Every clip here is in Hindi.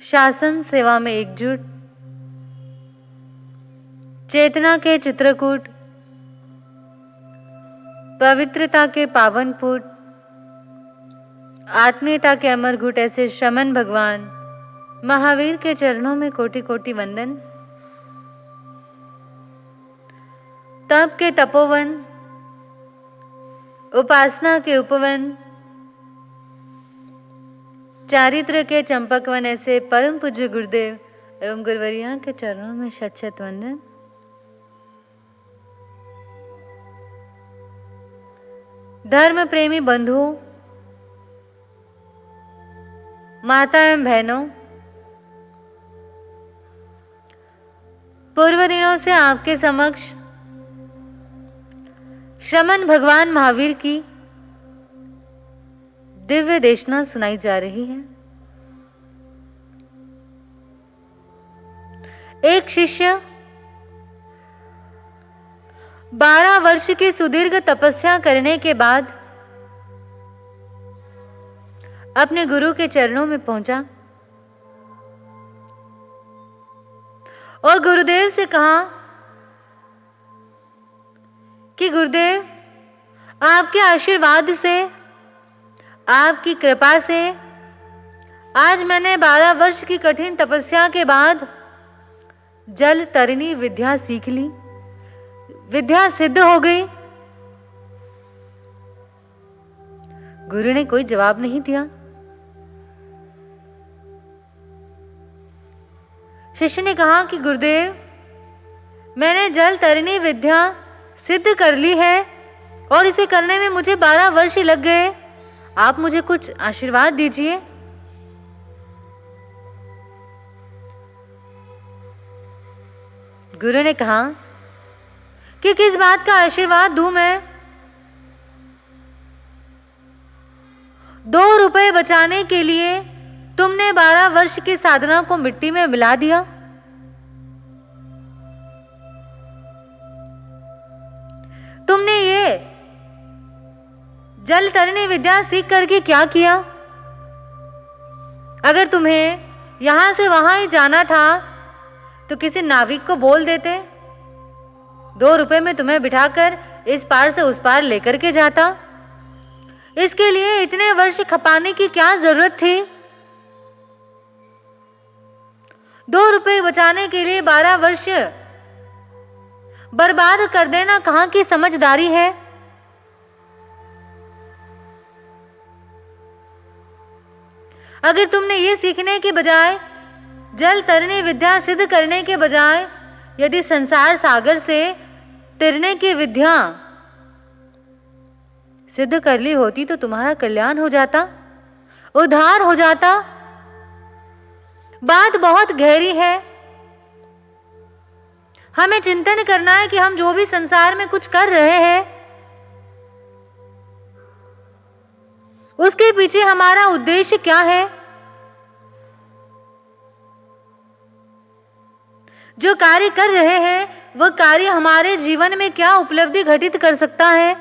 शासन सेवा में एकजुट, चेतना के चित्रकूट, पवित्रता के पावन फूट, आत्मीयता के अमर घुट ऐसे शमन भगवान महावीर के चरणों में कोटि कोटि वंदन। तप के तपोवन, उपासना के उपवन, चारित्र के चंपकवन ऐसे परम पूज्य गुरुदेव एवं गुरुवरिया के चरणों में शत शत वंदन। धर्म प्रेमी बंधुओं, माता एवं बहनों, पूर्व दिनों से आपके समक्ष शमन भगवान महावीर की दिव्य देशना सुनाई जा रही है। एक शिष्य 12 वर्ष की सुदीर्घ तपस्या करने के बाद अपने गुरु के चरणों में पहुंचा और गुरुदेव से कहा कि गुरुदेव, आपके आशीर्वाद से, आपकी कृपा से आज मैंने 12 वर्ष की कठिन तपस्या के बाद जल तरिणी विद्या सीख ली, विद्या सिद्ध हो गई। गुरु ने कोई जवाब नहीं दिया। शिष्य ने कहा कि गुरुदेव, मैंने जल तरिणी विद्या सिद्ध कर ली है और इसे करने में मुझे 12 वर्ष लग गए। आप मुझे कुछ आशीर्वाद दीजिए। गुरु ने कहा कि किस बात का आशीर्वाद दूं मैं? 2 रुपए बचाने के लिए तुमने 12 वर्ष की साधना को मिट्टी में मिला दिया। तुमने ये जल तरिणी विद्या सीख करके क्या किया? अगर तुम्हें यहां से वहां ही जाना था तो किसी नाविक को बोल देते, 2 रुपए में तुम्हें बिठाकर इस पार से उस पार लेकर के जाता। इसके लिए इतने वर्ष खपाने की क्या जरूरत थी? 2 रुपए बचाने के लिए 12 वर्ष बर्बाद कर देना कहां की समझदारी है? अगर तुमने ये सीखने के बजाय, जल तरिणी विद्या सिद्ध करने के बजाय यदि संसार सागर से तिरने की विद्या सिद्ध कर ली होती तो तुम्हारा कल्याण हो जाता, उद्धार हो जाता। बात बहुत गहरी है। हमें चिंतन करना है कि हम जो भी संसार में कुछ कर रहे हैं उसके पीछे हमारा उद्देश्य क्या है। जो कार्य कर रहे हैं वह कार्य हमारे जीवन में क्या उपलब्धि घटित कर सकता है।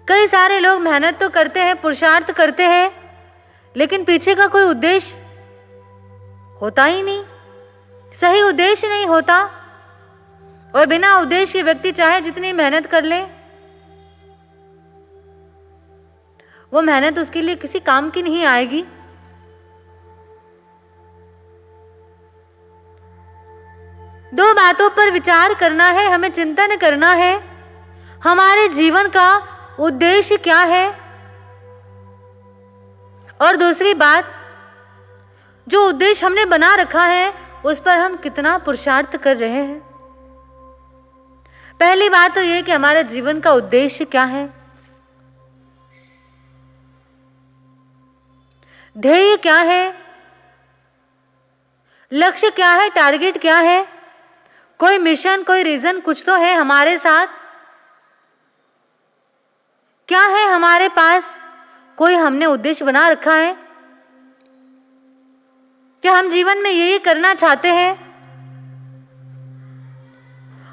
कई सारे लोग मेहनत तो करते हैं, पुरुषार्थ करते हैं, लेकिन पीछे का कोई उद्देश्य होता ही नहीं, सही उद्देश्य नहीं होता। और बिना उद्देश्य के व्यक्ति चाहे जितनी मेहनत कर ले, वो मेहनत उसके लिए किसी काम की नहीं आएगी। दो बातों पर विचार करना है, हमें चिंतन करना है, हमारे जीवन का उद्देश्य क्या है। और दूसरी बात, जो उद्देश्य हमने बना रखा है उस पर हम कितना पुरुषार्थ कर रहे हैं। पहली बात तो यह कि हमारे जीवन का उद्देश्य क्या है, ध्येय क्या है, लक्ष्य क्या है, टारगेट क्या है। कोई मिशन, कोई रीजन कुछ तो है हमारे साथ। क्या है हमारे पास? कोई हमने उद्देश्य बना रखा है कि हम जीवन में यही करना चाहते हैं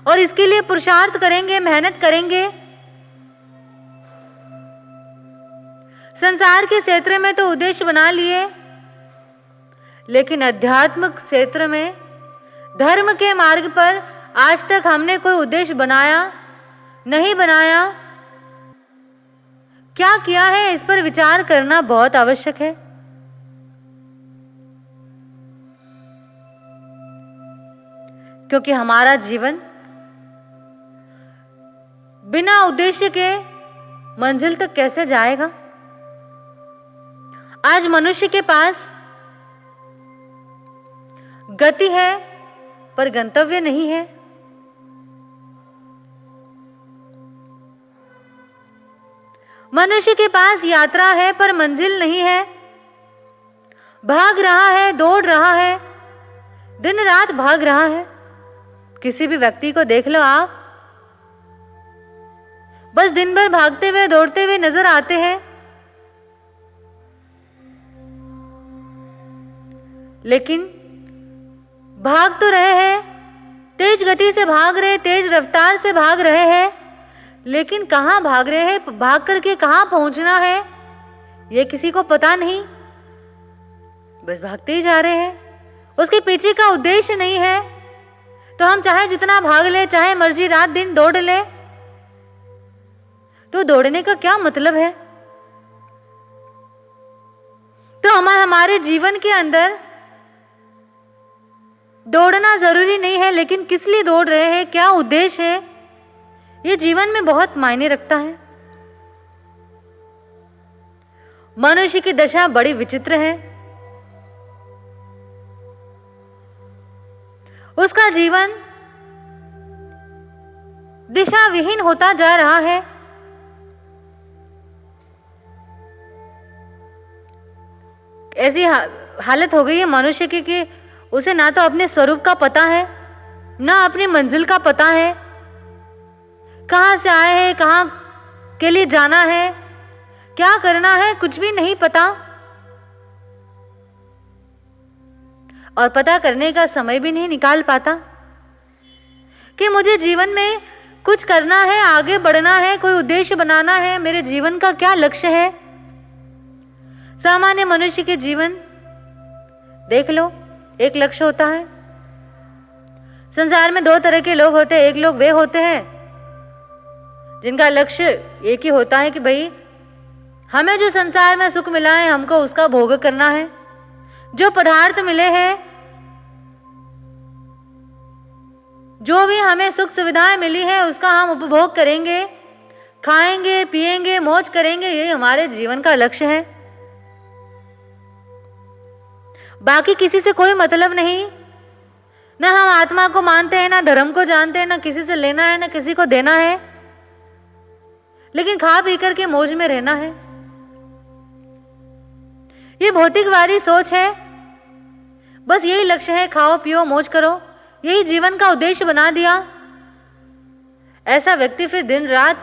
और इसके लिए पुरुषार्थ करेंगे, मेहनत करेंगे। संसार के क्षेत्र में तो उद्देश्य बना लिए, लेकिन आध्यात्मिक क्षेत्र में, धर्म के मार्ग पर आज तक हमने कोई उद्देश्य बनाया नहीं बनाया, क्या किया है, इस पर विचार करना बहुत आवश्यक है। क्योंकि हमारा जीवन बिना उद्देश्य के मंजिल तक कैसे जाएगा। आज मनुष्य के पास गति है पर गंतव्य नहीं है। मनुष्य के पास यात्रा है पर मंजिल नहीं है। भाग रहा है, दौड़ रहा है, दिन रात भाग रहा है। किसी भी व्यक्ति को देख लो आप, बस दिन भर भागते हुए दौड़ते हुए नजर आते हैं, लेकिन भाग तो रहे हैं, तेज गति से भाग रहे, तेज रफ्तार से भाग रहे हैं, लेकिन कहां भाग रहे हैं, भाग करके कहां पहुंचना है, यह किसी को पता नहीं। बस भागते ही जा रहे हैं, उसके पीछे का उद्देश्य नहीं है। तो हम चाहे जितना भाग ले, चाहे मर्जी रात दिन दौड़ ले, तो दौड़ने का क्या मतलब है। तो हमारे जीवन के अंदर दौड़ना जरूरी नहीं है, लेकिन किस लिए दौड़ रहे हैं, क्या उद्देश्य है, यह जीवन में बहुत मायने रखता है। मनुष्य की दशा बड़ी विचित्र है। उसका जीवन दिशा विहीन होता जा रहा है। ऐसी हालत हो गई है मनुष्य की कि उसे ना तो अपने स्वरूप का पता है, ना अपनी मंजिल का पता है, कहां से आए हैं, कहां के लिए जाना है, क्या करना है, कुछ भी नहीं पता। और पता करने का समय भी नहीं निकाल पाता कि मुझे जीवन में कुछ करना है, आगे बढ़ना है, कोई उद्देश्य बनाना है, मेरे जीवन का क्या लक्ष्य है। सामान्य मनुष्य के जीवन देख लो, एक लक्ष्य होता है। संसार में दो तरह के लोग होते हैं। एक लोग वे होते हैं जिनका लक्ष्य एक ही होता है कि भाई हमें जो संसार में सुख मिला है, हमको उसका भोग करना है। जो पदार्थ मिले हैं, जो भी हमें सुख सुविधाएं मिली है, उसका हम उपभोग करेंगे, खाएंगे, पिएंगे, मौज करेंगे, यही हमारे जीवन का लक्ष्य है। बाकी किसी से कोई मतलब नहीं। ना हम आत्मा को मानते हैं, ना धर्म को जानते हैं, ना किसी से लेना है, ना किसी को देना है, लेकिन खा पी करके मौज में रहना है। ये भौतिकवादी सोच है। बस यही लक्ष्य है, खाओ पियो मौज करो, यही जीवन का उद्देश्य बना दिया। ऐसा व्यक्ति फिर दिन रात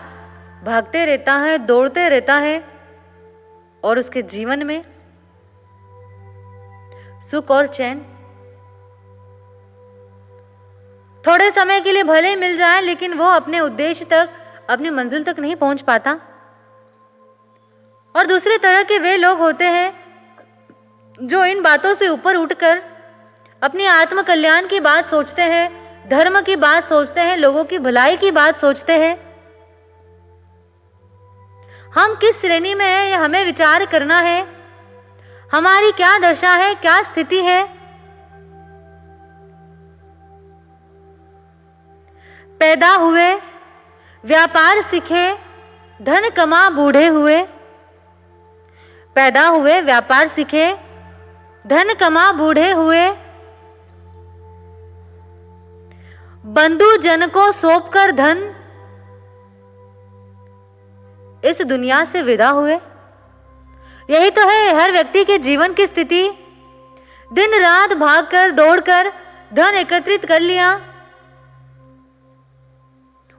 भागते रहता है, दौड़ते रहता है, और उसके जीवन में सुख और चैन थोड़े समय के लिए भले ही मिल जाए, लेकिन वो अपने उद्देश्य तक, अपनी मंजिल तक नहीं पहुंच पाता। और दूसरे तरह के वे लोग होते हैं जो इन बातों से ऊपर उठकर अपनी आत्म कल्याण की बात सोचते हैं, धर्म की बात सोचते हैं, लोगों की भलाई की बात सोचते हैं। हम किस श्रेणी में हैं, यह हमें विचार करना है। हमारी क्या दशा है, क्या स्थिति है। पैदा हुए, व्यापार सीखे, धन कमा बूढ़े हुए। पैदा हुए, व्यापार सीखे, धन कमा बूढ़े हुए। बंधु जन को सौंप कर धन इस दुनिया से विदा हुए। यही तो है हर व्यक्ति के जीवन की स्थिति। दिन रात भागकर दौड़कर धन एकत्रित कर लिया,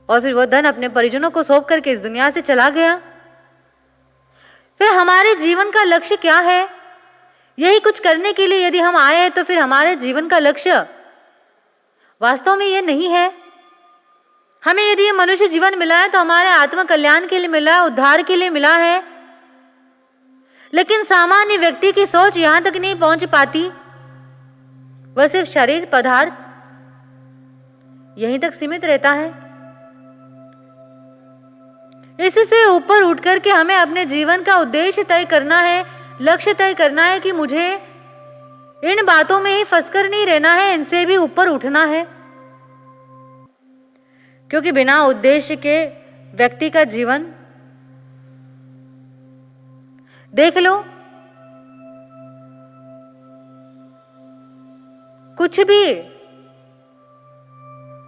और फिर वो धन अपने परिजनों को सौंप करके इस दुनिया से चला गया। फिर हमारे जीवन का लक्ष्य क्या है? यही कुछ करने के लिए यदि हम आए हैं, तो फिर हमारे जीवन का लक्ष्य वास्तव में ये नहीं है। हमें यदि ये मनुष्य जीवन मिला है तो हमारे आत्म कल्याण के लिए मिला है, उद्धार के लिए मिला है। लेकिन सामान्य व्यक्ति की सोच यहां तक नहीं पहुंच पाती। वह सिर्फ शरीर पदार्थ यहीं तक सीमित रहता है। इससे ऊपर उठ करके हमें अपने जीवन का उद्देश्य तय करना है, लक्ष्य तय करना है कि मुझे इन बातों में ही फंसकर नहीं रहना है, इनसे भी ऊपर उठना है। क्योंकि बिना उद्देश्य के व्यक्ति का जीवन, देख लो, कुछ भी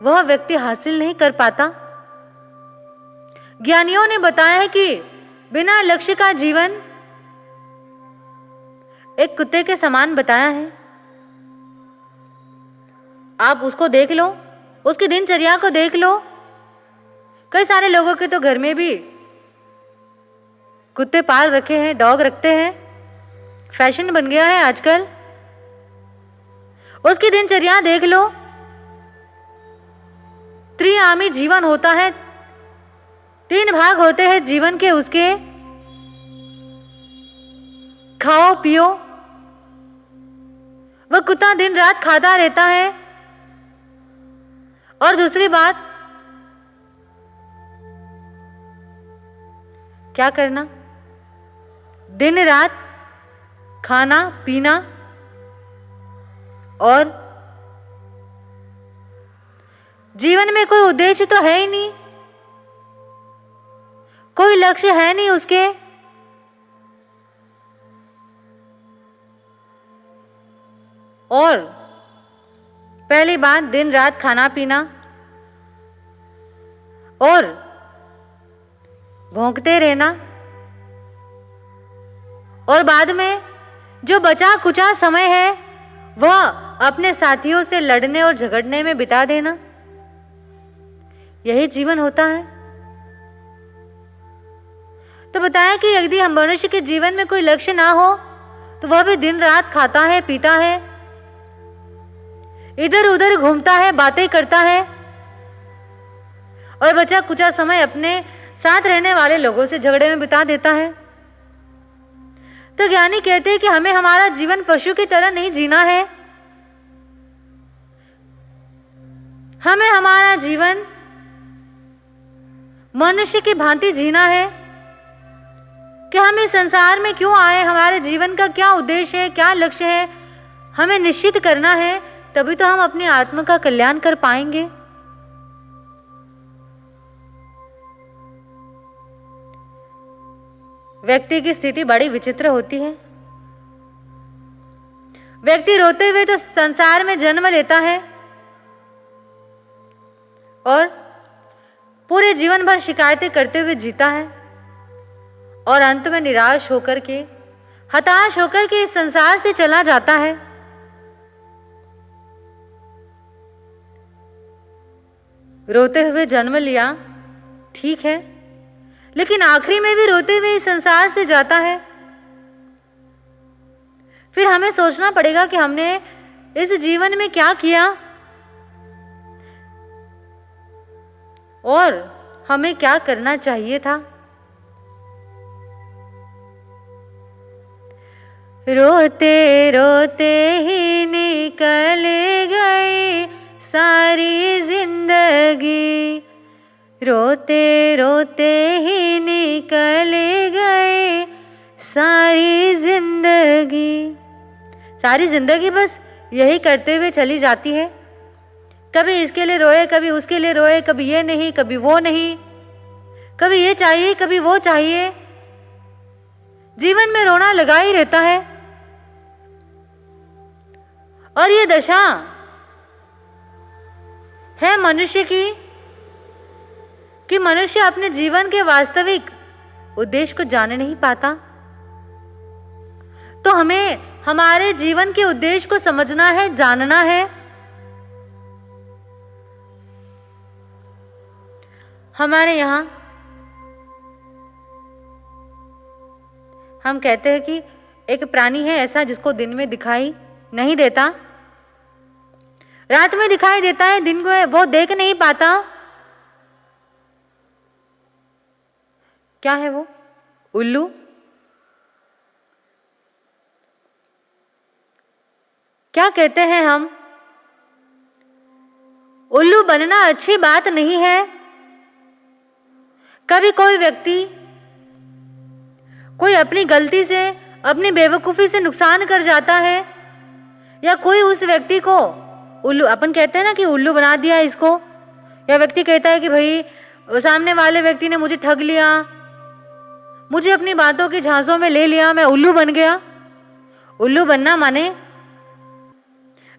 वह व्यक्ति हासिल नहीं कर पाता। ज्ञानियों ने बताया है कि बिना लक्ष्य का जीवन एक कुत्ते के समान बताया है। आप उसको देख लो, उसकी दिनचर्या को देख लो। कई सारे लोगों के तो घर में भी कुत्ते पाल रखे हैं, डॉग रखते हैं, फैशन बन गया है आजकल। उसकी दिनचर्या देख लो, त्रिआयामी जीवन होता है, 3 भाग होते हैं जीवन के उसके। खाओ पियो, वह कुत्ता दिन रात खाता रहता है। और दूसरी बात, क्या करना, दिन रात खाना पीना और जीवन में कोई उद्देश्य तो है ही नहीं, कोई लक्ष्य है नहीं उसके। और पहली बात, दिन रात खाना पीना और भौंकते रहना, और बाद में जो बचा कुचा समय है वह अपने साथियों से लड़ने और झगड़ने में बिता देना। यही जीवन होता है। तो बताया कि यदि हम मनुष्य के जीवन में कोई लक्ष्य ना हो तो वह भी दिन रात खाता है, पीता है, इधर उधर घूमता है, बातें करता है और बचा कुचा समय अपने साथ रहने वाले लोगों से झगड़े में बिता देता है। तो ज्ञानी कहते हैं कि हमें हमारा जीवन पशु की तरह नहीं जीना है, हमें हमारा जीवन मनुष्य की भांति जीना है कि हम इस संसार में क्यों आए, हमारे जीवन का क्या उद्देश्य है, क्या लक्ष्य है, हमें निश्चित करना है। तभी तो हम अपनी आत्मा का कल्याण कर पाएंगे। व्यक्ति की स्थिति बड़ी विचित्र होती है। व्यक्ति रोते हुए तो संसार में जन्म लेता है और पूरे जीवन भर शिकायतें करते हुए जीता है और अंत में निराश होकर के, हताश होकर के इस संसार से चला जाता है। रोते हुए जन्म लिया, ठीक है, लेकिन आखिरी में भी रोते हुए इस संसार से जाता है। फिर हमें सोचना पड़ेगा कि हमने इस जीवन में क्या किया और हमें क्या करना चाहिए था। रोते रोते ही निकल गई सारी जिंदगी, रोते रोते ही निकल गए सारी जिंदगी। सारी जिंदगी बस यही करते हुए चली जाती है। कभी इसके लिए रोए, कभी उसके लिए रोए, कभी ये नहीं, कभी वो नहीं, कभी ये चाहिए, कभी वो चाहिए। जीवन में रोना लगा ही रहता है। और ये दशा है मनुष्य की कि मनुष्य अपने जीवन के वास्तविक उद्देश्य को जान नहीं पाता। तो हमें हमारे जीवन के उद्देश्य को समझना है, जानना है। हमारे यहां हम कहते हैं कि एक प्राणी है ऐसा जिसको दिन में दिखाई नहीं देता, रात में दिखाई देता है, दिन को वो देख नहीं पाता। क्या है वो? उल्लू। क्या कहते हैं हम उल्लू बनना अच्छी बात नहीं है। कभी कोई व्यक्ति कोई अपनी गलती से, अपनी बेवकूफ़ी से नुकसान कर जाता है, या कोई उस व्यक्ति को उल्लू, अपन कहते हैं ना कि उल्लू बना दिया इसको, या व्यक्ति कहता है कि भाई सामने वाले व्यक्ति ने मुझे ठग लिया, मुझे अपनी बातों के झांसों में ले लिया, मैं उल्लू बन गया। उल्लू बनना माने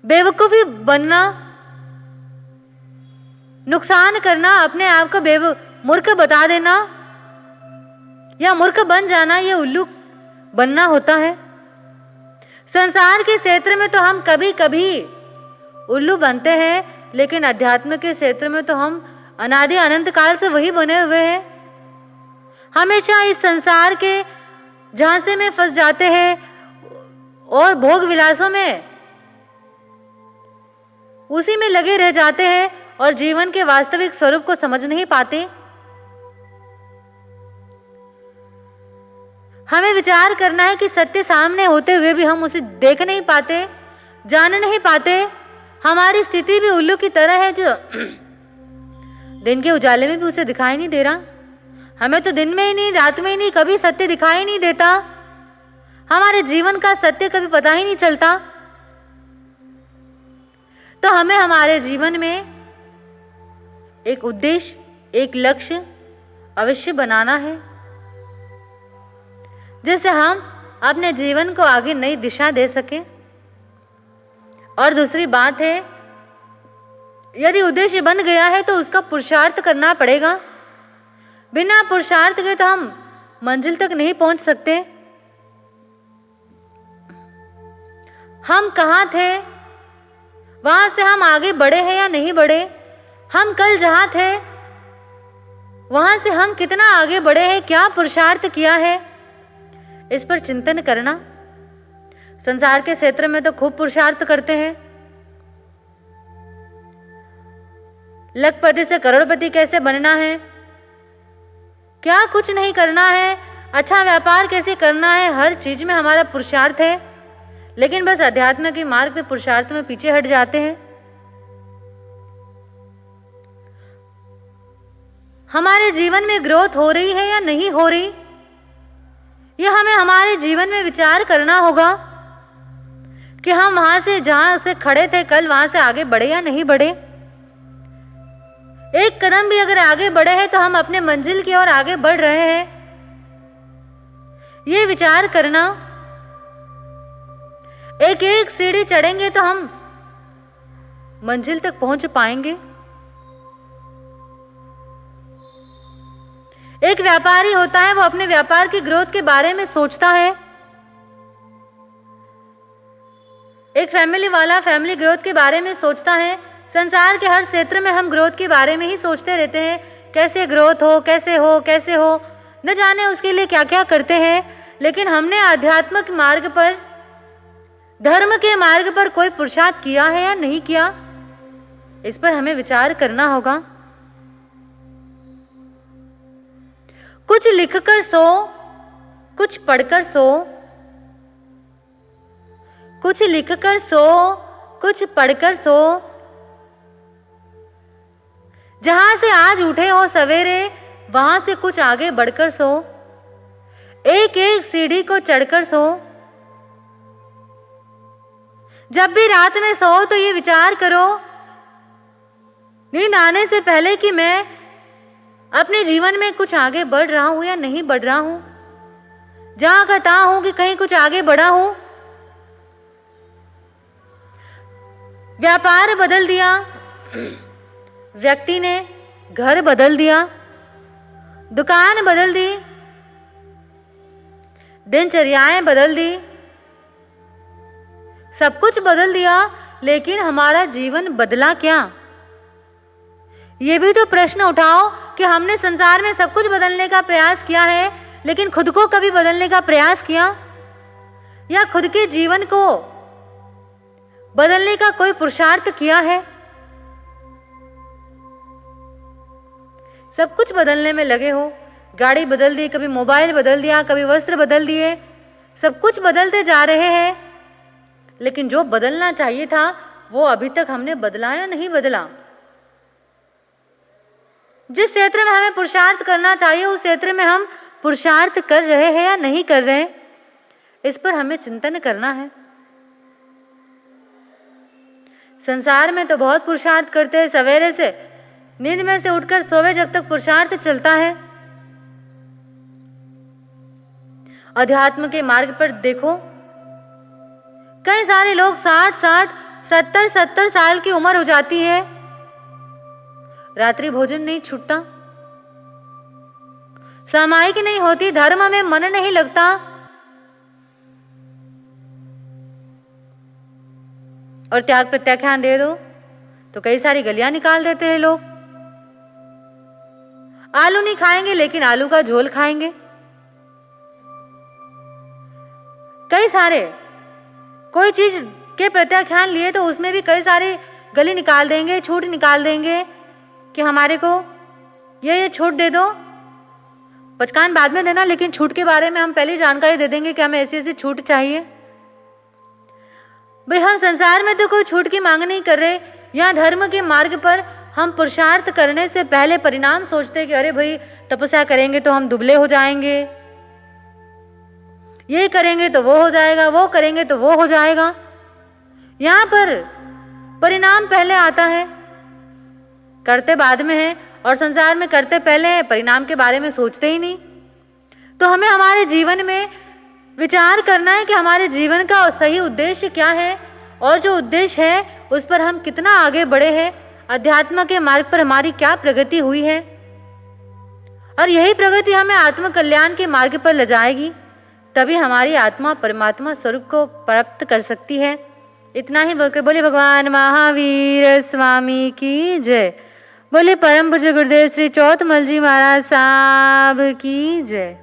बेवकूफ़ी बनना, नुकसान करना, अपने आप को मूर्ख बता देना या मूर्ख बन जाना, ये उल्लू बनना होता है। संसार के क्षेत्र में तो हम कभी कभी उल्लू बनते हैं, लेकिन अध्यात्म के क्षेत्र में तो हम अनादि अनंत काल से वही बने हुए हैं। हमेशा इस संसार के झांसे में फंस जाते हैं और भोग विलासों में उसी में लगे रह जाते हैं और जीवन के वास्तविक स्वरूप को समझ नहीं पाते। हमें विचार करना है कि सत्य सामने होते हुए भी हम उसे देख नहीं पाते, जान नहीं पाते। हमारी स्थिति भी उल्लू की तरह है जो दिन के उजाले में भी उसे दिखाई नहीं दे रहा। हमें तो दिन में ही नहीं, रात में ही नहीं, कभी सत्य दिखाई नहीं देता। हमारे जीवन का सत्य कभी पता ही नहीं चलता। तो हमें हमारे जीवन में एक उद्देश्य, एक लक्ष्य अवश्य बनाना है, जिससे हम अपने जीवन को आगे नई दिशा दे सकें। और दूसरी बात है, यदि उद्देश्य बन गया है तो उसका पुरुषार्थ करना पड़ेगा। बिना पुरुषार्थ के तो हम मंजिल तक नहीं पहुंच सकते। हम कहाँ थे, वहां से हम आगे बढ़े हैं या नहीं बढ़े, हम कल जहां थे वहां से हम कितना आगे बढ़े हैं, क्या पुरुषार्थ किया है, इस पर चिंतन करना। संसार के क्षेत्र में तो खूब पुरुषार्थ करते हैं। लखपति से करोड़पति कैसे बनना है, क्या कुछ नहीं करना है, अच्छा व्यापार कैसे करना है, हर चीज में हमारा पुरुषार्थ है। लेकिन बस अध्यात्म के मार्ग पे पुरुषार्थ में पीछे हट जाते हैं। हमारे जीवन में ग्रोथ हो रही है या नहीं हो रही, यह हमें हमारे जीवन में विचार करना होगा कि हम वहां से जहां से खड़े थे कल, वहां से आगे बढ़े या नहीं बढ़े। एक कदम भी अगर आगे बढ़े हैं तो हम अपने मंजिल की ओर आगे बढ़ रहे हैं, ये विचार करना। एक एक सीढ़ी चढ़ेंगे तो हम मंजिल तक पहुंच पाएंगे। एक व्यापारी होता है, वो अपने व्यापार की ग्रोथ के बारे में सोचता है। एक फैमिली वाला फैमिली ग्रोथ के बारे में सोचता है। संसार के हर क्षेत्र में हम ग्रोथ के बारे में ही सोचते रहते हैं, कैसे ग्रोथ हो, कैसे हो, कैसे हो, न जाने उसके लिए क्या क्या करते हैं। लेकिन हमने आध्यात्मिक मार्ग पर, धर्म के मार्ग पर कोई पुरुषार्थ किया है या नहीं किया, इस पर हमें विचार करना होगा। कुछ लिखकर सो, कुछ पढ़कर सो, कुछ लिखकर सो, कुछ पढ़कर सो। जहां से आज उठे हो सवेरे, वहां से कुछ आगे बढ़कर सो। एक एक सीढ़ी को चढ़कर सो। जब भी रात में सो तो ये विचार करो नींद आने से पहले कि मैं अपने जीवन में कुछ आगे बढ़ रहा हूं या नहीं बढ़ रहा हूं। जहां कहता हूं कि कहीं कुछ आगे बढ़ा हूं। व्यापार बदल दिया, व्यक्ति ने घर बदल दिया, दुकान बदल दी, दिनचर्याएं बदल दी, सब कुछ बदल दिया, लेकिन हमारा जीवन बदला क्या? ये भी तो प्रश्न उठाओ कि हमने संसार में सब कुछ बदलने का प्रयास किया है, लेकिन खुद को कभी बदलने का प्रयास किया? या खुद के जीवन को बदलने का कोई पुरुषार्थ किया है? सब कुछ बदलने में लगे हो। गाड़ी बदल दी, कभी मोबाइल बदल दिया, कभी वस्त्र बदल दिए, सब कुछ बदलते जा रहे हैं, लेकिन जो बदलना चाहिए था वो अभी तक हमने बदला या नहीं बदला? जिस क्षेत्र में हमें पुरुषार्थ करना चाहिए उस क्षेत्र में हम पुरुषार्थ कर रहे हैं या नहीं कर रहे, इस पर हमें चिंतन करना है। संसार में तो बहुत पुरुषार्थ करते हैं, सवेरे से नींद में से उठकर सोवे जब तक पुरुषार्थ चलता है। अध्यात्म के मार्ग पर देखो, कई सारे लोग 60-60, 70-70 साल की उम्र हो जाती है, रात्रि भोजन नहीं छूटता, सामायिक नहीं होती, धर्म में मन नहीं लगता, और त्याग प्रत्याख्यान दे दो तो कई सारी गलियां निकाल देते हैं लोग। आलू नहीं खाएंगे लेकिन आलू का झोल खाएंगे। कई सारे कोई चीज के प्रत्याख्यान लिए तो उसमें भी कई सारी गली निकाल देंगे, छूट निकाल देंगे कि हमारे को ये छूट दे दो, पचकान बाद में देना, लेकिन छूट के बारे में हम पहले जानकारी दे देंगे कि हमें ऐसी ऐसी छूट चाहिए। भाई हम संसार में तो कोई छूट की मांग नहीं कर रहे, यहाँ धर्म के मार्ग पर हम पुरुषार्थ करने से पहले परिणाम सोचते कि अरे भाई तपस्या करेंगे तो हम दुबले हो जाएंगे, ये करेंगे तो वो हो जाएगा, वो करेंगे तो वो हो जाएगा। यहाँ पर परिणाम पहले आता है, करते बाद में है, और संसार में करते पहले है, परिणाम के बारे में सोचते ही नहीं। तो हमें हमारे जीवन में विचार करना है कि हमारे जीवन का सही उद्देश्य क्या है, और जो उद्देश्य है उस पर हम कितना आगे बढ़े हैं, अध्यात्म के मार्ग पर हमारी क्या प्रगति हुई है, और यही प्रगति हमें आत्म कल्याण के मार्ग पर ले जाएगी। तभी हमारी आत्मा परमात्मा स्वरूप को प्राप्त कर सकती है। इतना ही बोलकर बोले भगवान महावीर स्वामी की जय। बोले परम पूज्य गुरुदेव श्री चौथमल जी महाराज साहब की जय।